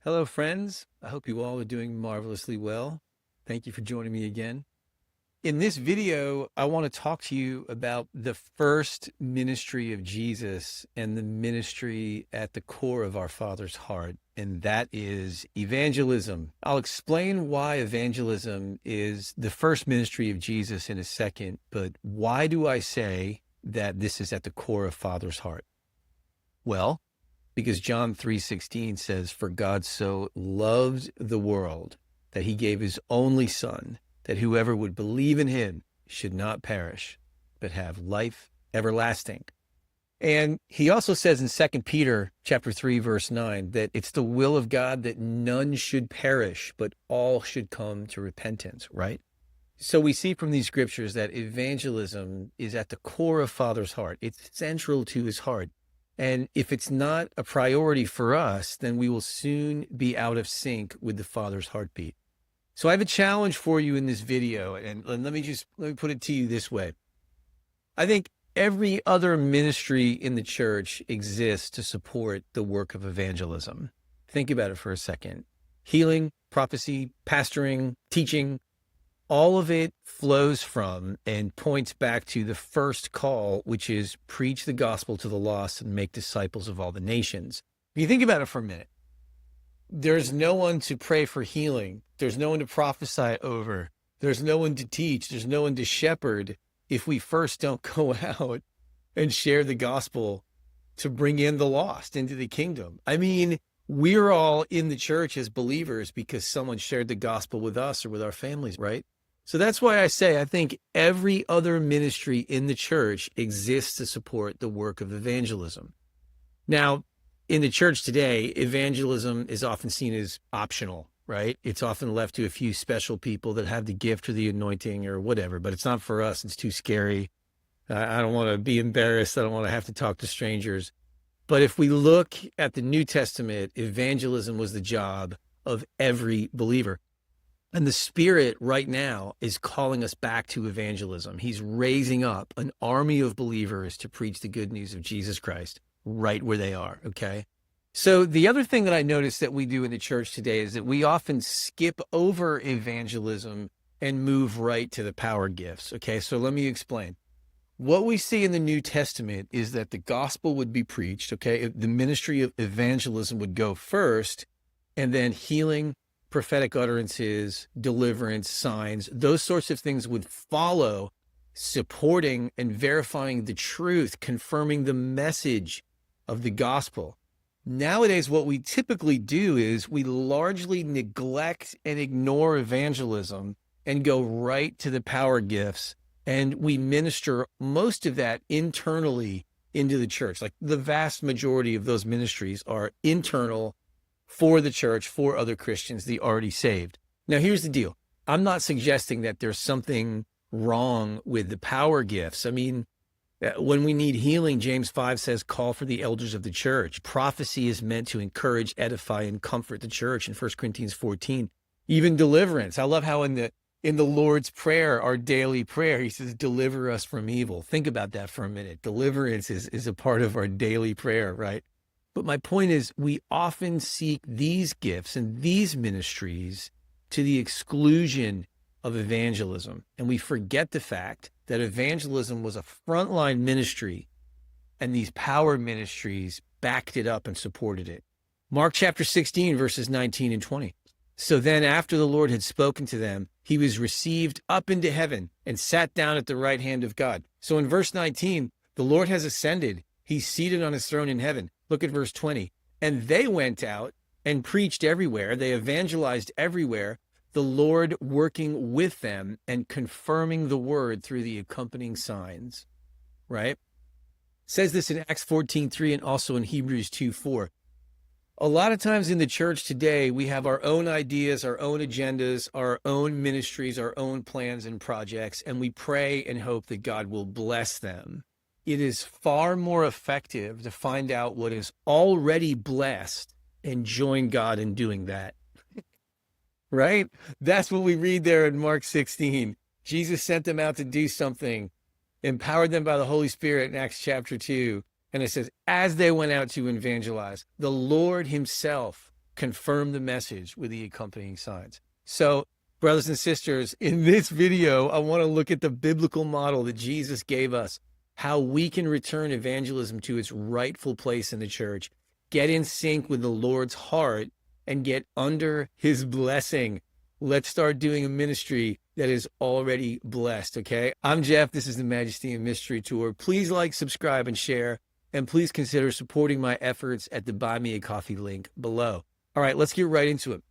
Hello, friends. I hope you all are doing marvelously well. Thank you for joining me again. In this video, I want to talk to you about the first ministry of Jesus and the ministry at the core of our Father's heart, and that is evangelism. I'll explain why evangelism is the first ministry of Jesus in a second, but why do I say that this is at the core of Father's heart? Well, because John 3:16 says, "For God so loved the world that he gave his only son, that whoever would believe in him should not perish, but have life everlasting." And he also says in 2 Peter chapter 3, verse 9, that it's the will of God that none should perish, but all should come to repentance, right? So we see from these scriptures that evangelism is at the core of Father's heart. It's central to his heart. And if it's not a priority for us, then we will soon be out of sync with the Father's heartbeat. So I have a challenge for you in this video, and let me put it to you this way. I think every other ministry in the church exists to support the work of evangelism. Think about it for a second. Healing, prophecy, pastoring, teaching, all of it flows from and points back to the first call, which is preach the gospel to the lost and make disciples of all the nations. If you think about it for a minute, there's no one to pray for healing. There's no one to prophesy over. There's no one to teach. There's no one to shepherd if we first don't go out and share the gospel to bring in the lost into the kingdom. I mean, we're all in the church as believers because someone shared the gospel with us or with our families, right? So that's why I say I think every other ministry in the church exists to support the work of evangelism. Now, in the church today, evangelism is often seen as optional, right? It's often left to a few special people that have the gift or the anointing or whatever, but it's not for us. It's too scary. I don't want to be embarrassed. I don't want to have to talk to strangers. But if we look at the New Testament, evangelism was the job of every believer. And the Spirit right now is calling us back to evangelism. He's raising up an army of believers to preach the good news of Jesus Christ right where they are, okay? So the other thing that I notice that we do in the church today is that we often skip over evangelism and move right to the power gifts, okay? So let me explain. What we see in the New Testament is that the gospel would be preached, okay? The ministry of evangelism would go first, and then healing, prophetic utterances, deliverance, signs, those sorts of things would follow, supporting and verifying the truth, confirming the message of the gospel. Nowadays, what we typically do is we largely neglect and ignore evangelism and go right to the power gifts, and we minister most of that internally into the church. Like the vast majority of those ministries are internal for the church, for other Christians, the already saved. Now, here's the deal. I'm not suggesting that there's something wrong with the power gifts. I mean, when we need healing, James 5 says, call for the elders of the church. Prophecy is meant to encourage, edify, and comfort the church in 1 Corinthians 14. Even deliverance. I love how in the Lord's Prayer, our daily prayer, he says, deliver us from evil. Think about that for a minute. Deliverance is a part of our daily prayer, right? But my point is, we often seek these gifts and these ministries to the exclusion of evangelism. And we forget the fact that evangelism was a frontline ministry, and these power ministries backed it up and supported it. Mark chapter 16, verses 19 and 20. So then after the Lord had spoken to them, he was received up into heaven and sat down at the right hand of God. So in verse 19, the Lord has ascended. He's seated on his throne in heaven. Look at verse 20. And they went out and preached everywhere. They evangelized everywhere, the Lord working with them and confirming the word through the accompanying signs, right? It says this in Acts 14:3 and also in Hebrews 2:4. A lot of times in the church today, we have our own ideas, our own agendas, our own ministries, our own plans and projects, and we pray and hope that God will bless them. It is far more effective to find out what is already blessed and join God in doing that. Right? That's what we read there in Mark 16. Jesus sent them out to do something, empowered them by the Holy Spirit in Acts chapter 2. And it says, as they went out to evangelize, the Lord himself confirm the message with the accompanying signs. So, brothers and sisters, in this video, I want to look at the biblical model that Jesus gave us, how we can return evangelism to its rightful place in the church, get in sync with the Lord's heart, and get under his blessing. Let's start doing a ministry that is already blessed, okay? I'm Jeff. This is the Majesty and Mystery Tour. Please like, subscribe, and share. And please consider supporting my efforts at the Buy Me a Coffee link below. All right, let's get right into it.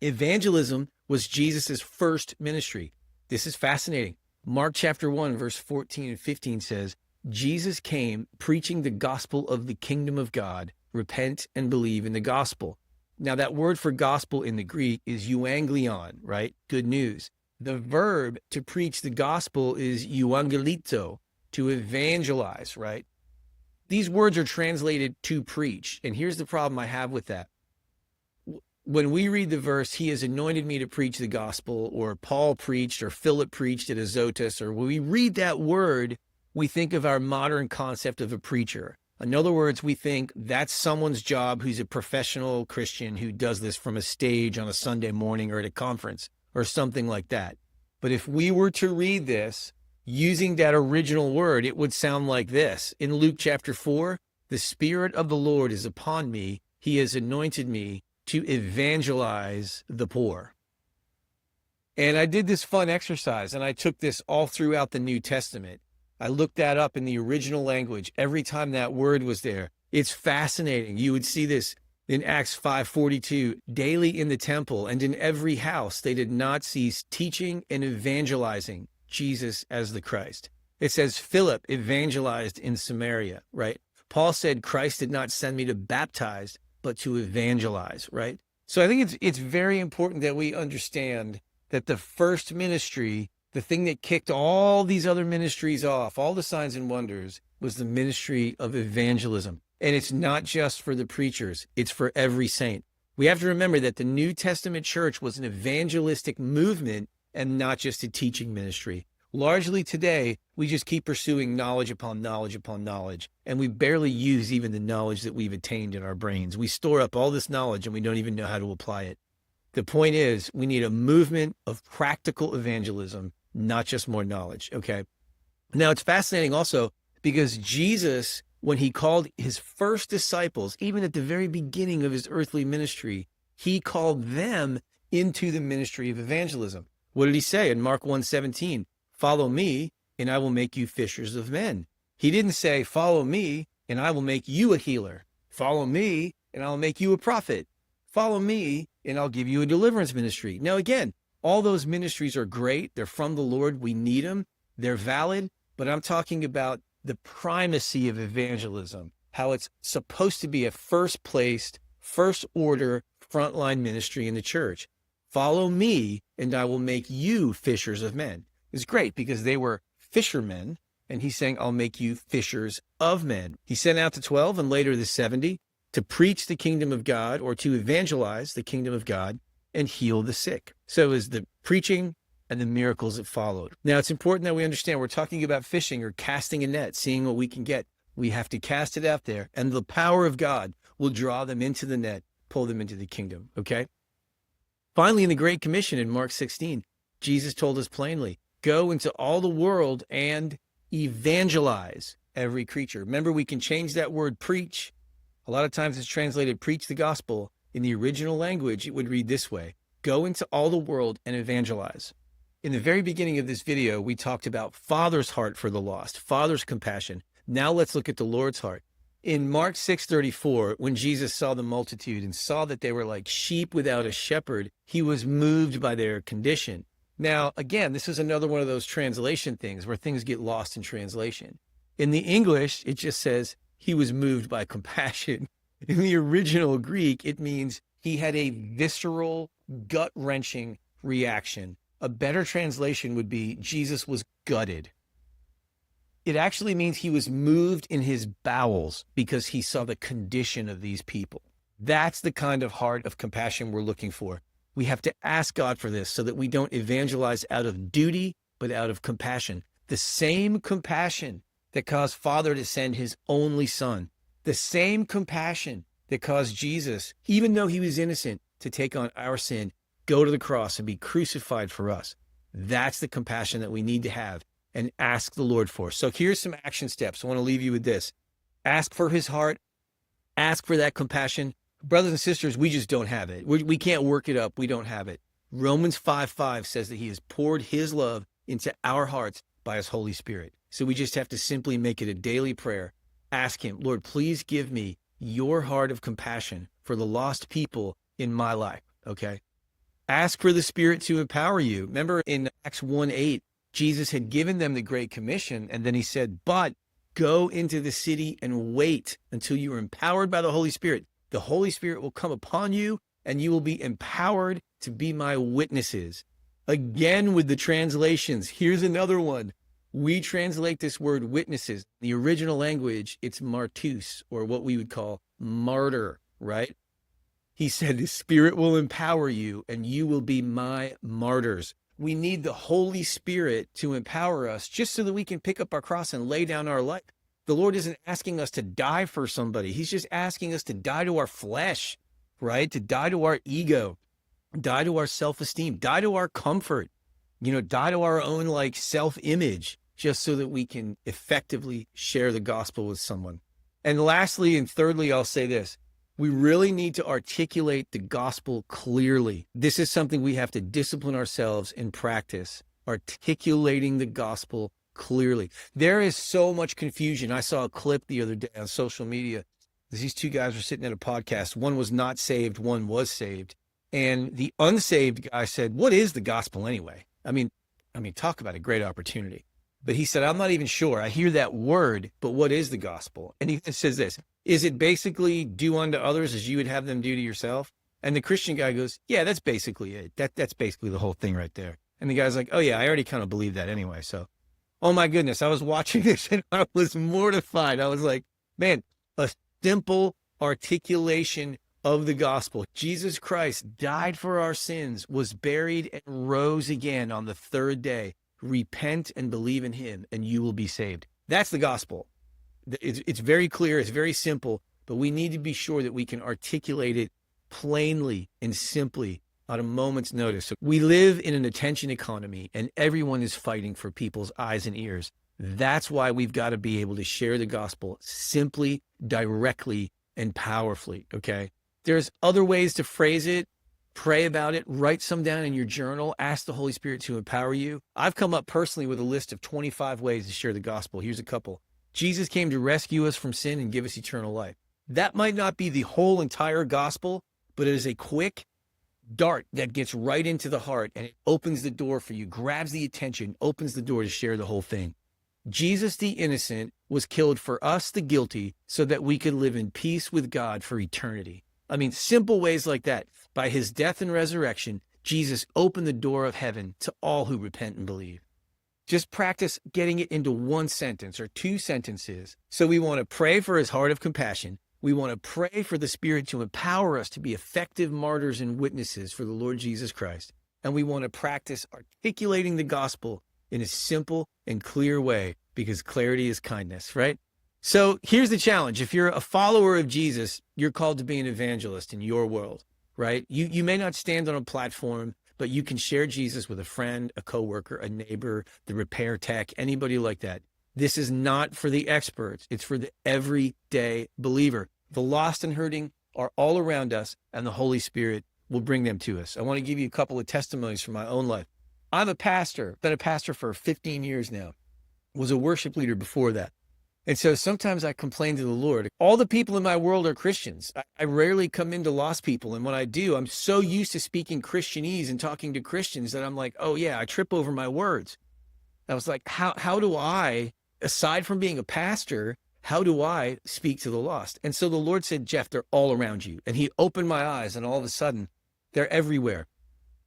Evangelism was Jesus's first ministry. This is fascinating. Mark chapter 1, verse 14 and 15 says, Jesus came preaching the gospel of the kingdom of God. Repent and believe in the gospel. Now, that word for gospel in the Greek is euangelion, right? Good news. The verb to preach the gospel is euangelito, to evangelize, right? These words are translated to preach. And here's the problem I have with that. When we read the verse, he has anointed me to preach the gospel, or Paul preached, or Philip preached at Azotus, or when we read that word, we think of our modern concept of a preacher. In other words, we think that's someone's job who's a professional Christian who does this from a stage on a Sunday morning or at a conference or something like that. But if we were to read this using that original word, it would sound like this. In Luke chapter 4, the Spirit of the Lord is upon me. He has anointed me to evangelize the poor. And I did this fun exercise, and I took this all throughout the New Testament. I looked that up in the original language every time that word was there. It's fascinating. You would see this in Acts 5:42, daily in the temple and in every house, they did not cease teaching and evangelizing Jesus as the Christ. It says Philip evangelized in Samaria, right? Paul said Christ did not send me to baptize, but to evangelize, right? So I think it's very important that we understand that the first ministry, the thing that kicked all these other ministries off, all the signs and wonders, was the ministry of evangelism. And it's not just for the preachers, it's for every saint. We have to remember that the New Testament church was an evangelistic movement and not just a teaching ministry. Largely today, we just keep pursuing knowledge upon knowledge upon knowledge, and we barely use even the knowledge that we've attained in our brains. We store up all this knowledge and we don't even know how to apply it. The point is, we need a movement of practical evangelism, not just more knowledge, okay? Now, it's fascinating also because Jesus, when he called his first disciples, even at the very beginning of his earthly ministry, he called them into the ministry of evangelism. What did he say in Mark 1:17? Follow me, and I will make you fishers of men. He didn't say, follow me, and I will make you a healer. Follow me, and I'll make you a prophet. Follow me, and I'll give you a deliverance ministry. Now, again, all those ministries are great. They're from the Lord. We need them. They're valid. But I'm talking about the primacy of evangelism, how it's supposed to be a first-placed, first-order, frontline ministry in the church. Follow me, and I will make you fishers of men. It's great because they were fishermen, and he's saying, I'll make you fishers of men. He sent out the 12 and later the 70 to preach the kingdom of God, or to evangelize the kingdom of God and heal the sick. So it was the preaching and the miracles that followed. Now, it's important that we understand we're talking about fishing or casting a net, seeing what we can get. We have to cast it out there, and the power of God will draw them into the net, pull them into the kingdom, okay? Finally, in the Great Commission in Mark 16, Jesus told us plainly, go into all the world and evangelize every creature. Remember, we can change that word preach. A lot of times it's translated preach the gospel. In the original language, it would read this way, go into all the world and evangelize. In the very beginning of this video, we talked about Father's heart for the lost, Father's compassion. Now let's look at the Lord's heart. In Mark 6:34, when Jesus saw the multitude and saw that they were like sheep without a shepherd, he was moved by their condition. Now, again, this is another one of those translation things where things get lost in translation. In the English, it just says he was moved by compassion. In the original Greek, it means he had a visceral, gut-wrenching reaction. A better translation would be Jesus was gutted. It actually means he was moved in his bowels because he saw the condition of these people. That's the kind of heart of compassion we're looking for. We have to ask God for this so that we don't evangelize out of duty, but out of compassion. The same compassion that caused Father to send his only son, the same compassion that caused Jesus, even though he was innocent, to take on our sin, go to the cross and be crucified for us. That's the compassion that we need to have and ask the Lord for. So here's some action steps. I want to leave you with this. Ask for his heart. Ask for that compassion. Brothers and sisters, we just don't have it. We can't work it up. We don't have it. Romans 5:5 says that he has poured his love into our hearts by his Holy Spirit. So we just have to simply make it a daily prayer. Ask him, Lord, please give me your heart of compassion for the lost people in my life, okay? Ask for the Spirit to empower you. Remember in Acts 1:8, Jesus had given them the Great Commission, and then he said, but go into the city and wait until you are empowered by the Holy Spirit. The Holy Spirit will come upon you, and you will be empowered to be my witnesses. Again, with the translations, here's another one. We translate this word witnesses. The original language, it's martus, or what we would call martyr, right? He said, the Spirit will empower you, and you will be my martyrs. We need the Holy Spirit to empower us just so that we can pick up our cross and lay down our life. The Lord isn't asking us to die for somebody. He's just asking us to die to our flesh, right? To die to our ego, die to our self-esteem, die to our comfort, die to our own like self-image, just so that we can effectively share the gospel with someone. And lastly, and thirdly, I'll say this. We really need to articulate the gospel clearly. This is something we have to discipline ourselves and practice, articulating the gospel clearly. There is so much confusion. I saw a clip the other day on social media. These two guys were sitting at a podcast. One was not saved, one was saved. And the unsaved guy said, what is the gospel anyway? I mean, talk about a great opportunity. But he said, I'm not even sure. I hear that word, but what is the gospel? And he says this, is it basically do unto others as you would have them do to yourself? And the Christian guy goes, yeah, that's basically it. That's basically the whole thing right there. And the guy's like, oh yeah, I already kind of believe that anyway. So, oh my goodness, I was watching this and I was mortified. I was like, man, a simple articulation of the gospel. Jesus Christ died for our sins, was buried and rose again on the third day. Repent and believe in him and you will be saved. That's the gospel. It's very clear. It's very simple, but we need to be sure that we can articulate it plainly and simply at a moment's notice. So we live in an attention economy and everyone is fighting for people's eyes and ears. That's why we've got to be able to share the gospel simply, directly, and powerfully. Okay. There's other ways to phrase it. Pray about it, write some down in your journal, ask the Holy Spirit to empower you. I've come up personally with a list of 25 ways to share the gospel. Here's a couple. Jesus came to rescue us from sin and give us eternal life. That might not be the whole entire gospel, but it is a quick dart that gets right into the heart and it opens the door for you, grabs the attention, opens the door to share the whole thing. Jesus, the innocent, was killed for us, the guilty, so that we could live in peace with God for eternity. Simple ways like that. By his death and resurrection, Jesus opened the door of heaven to all who repent and believe. Just practice getting it into one sentence or two sentences. So we want to pray for his heart of compassion. We want to pray for the Spirit to empower us to be effective martyrs and witnesses for the Lord Jesus Christ. And we want to practice articulating the gospel in a simple and clear way because clarity is kindness, right? So here's the challenge. If you're a follower of Jesus, you're called to be an evangelist in your world, right? You may not stand on a platform, but you can share Jesus with a friend, a coworker, a neighbor, the repair tech, anybody like that. This is not for the experts. It's for the everyday believer. The lost and hurting are all around us, and the Holy Spirit will bring them to us. I want to give you a couple of testimonies from my own life. I'm a pastor, been a pastor for 15 years now, was a worship leader before that. And so sometimes I complain to the Lord. All the people in my world are Christians. I rarely come into lost people. And when I do, I'm so used to speaking Christianese and talking to Christians that I'm like, oh yeah, I trip over my words. I was like, how do I, aside from being a pastor, how do I speak to the lost? And so the Lord said, Jeff, they're all around you. And he opened my eyes and all of a sudden they're everywhere.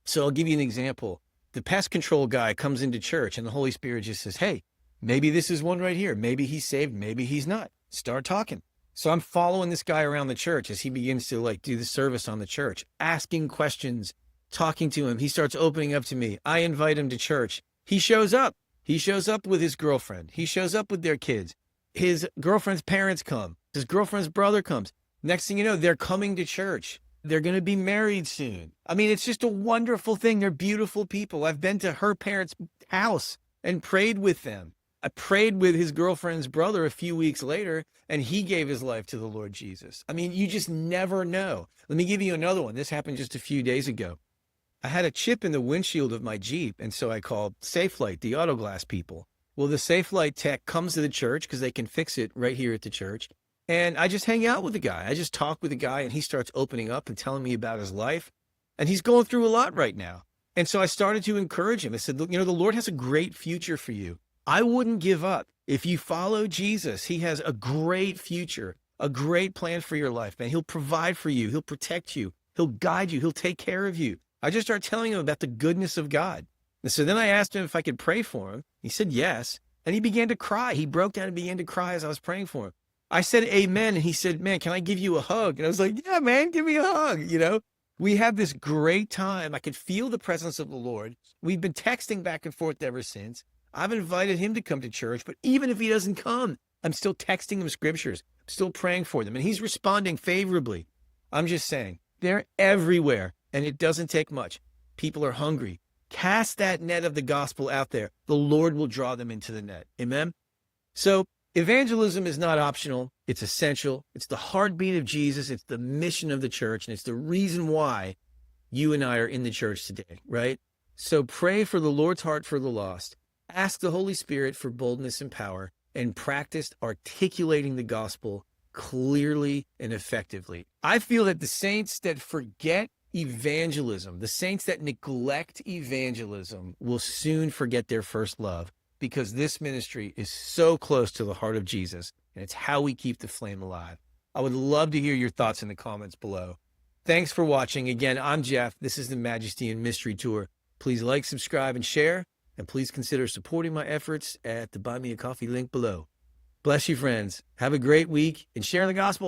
So I'll give you an example. The pest control guy comes into church and the Holy Spirit just says, hey, maybe this is one right here. Maybe he's saved. Maybe he's not. Start talking. So I'm following this guy around the church as he begins to do the service on the church, asking questions, talking to him. He starts opening up to me. I invite him to church. He shows up. He shows up with his girlfriend. He shows up with their kids. His girlfriend's parents come. His girlfriend's brother comes. Next thing you know, they're coming to church. They're going to be married soon. I mean, it's just a wonderful thing. They're beautiful people. I've been to her parents' house and prayed with them. I prayed with his girlfriend's brother a few weeks later, and he gave his life to the Lord Jesus. I mean, you just never know. Let me give you another one. This happened just a few days ago. I had a chip in the windshield of my Jeep, and so I called SafeLight, the auto glass people. Well, the SafeLight tech comes to the church because they can fix it right here at the church. And I just hang out with the guy. I just talk with the guy, and he starts opening up and telling me about his life. And he's going through a lot right now. And so I started to encourage him. I said, look, the Lord has a great future for you. I wouldn't give up. If you follow Jesus, he has a great future, a great plan for your life, man. He'll provide for you. He'll protect you. He'll guide you. He'll take care of you. I just started telling him about the goodness of God. And so then I asked him if I could pray for him. He said yes. And he began to cry. He broke down and began to cry as I was praying for him. I said, amen. And he said, man, can I give you a hug? And I was like, yeah, man, give me a hug. We had this great time. I could feel the presence of the Lord. We've been texting back and forth ever since. I've invited him to come to church, but even if he doesn't come, I'm still texting him scriptures. I'm still praying for them. And he's responding favorably. I'm just saying, they're everywhere. And it doesn't take much. People are hungry. Cast that net of the gospel out there. The Lord will draw them into the net. Amen? So evangelism is not optional. It's essential. It's the heartbeat of Jesus. It's the mission of the church. And it's the reason why you and I are in the church today, right? So pray for the Lord's heart for the lost. Ask the Holy Spirit for boldness and power, and practice articulating the gospel clearly and effectively. I feel that the saints that forget evangelism, the saints that neglect evangelism, will soon forget their first love, because this ministry is so close to the heart of Jesus, and it's how we keep the flame alive. I would love to hear your thoughts in the comments below. Thanks for watching. Again, I'm Jeff. This is the Majesty and Mystery Tour. Please like, subscribe, and share, and please consider supporting my efforts at the Buy Me a Coffee link below. Bless you, friends. Have a great week, and share the gospel.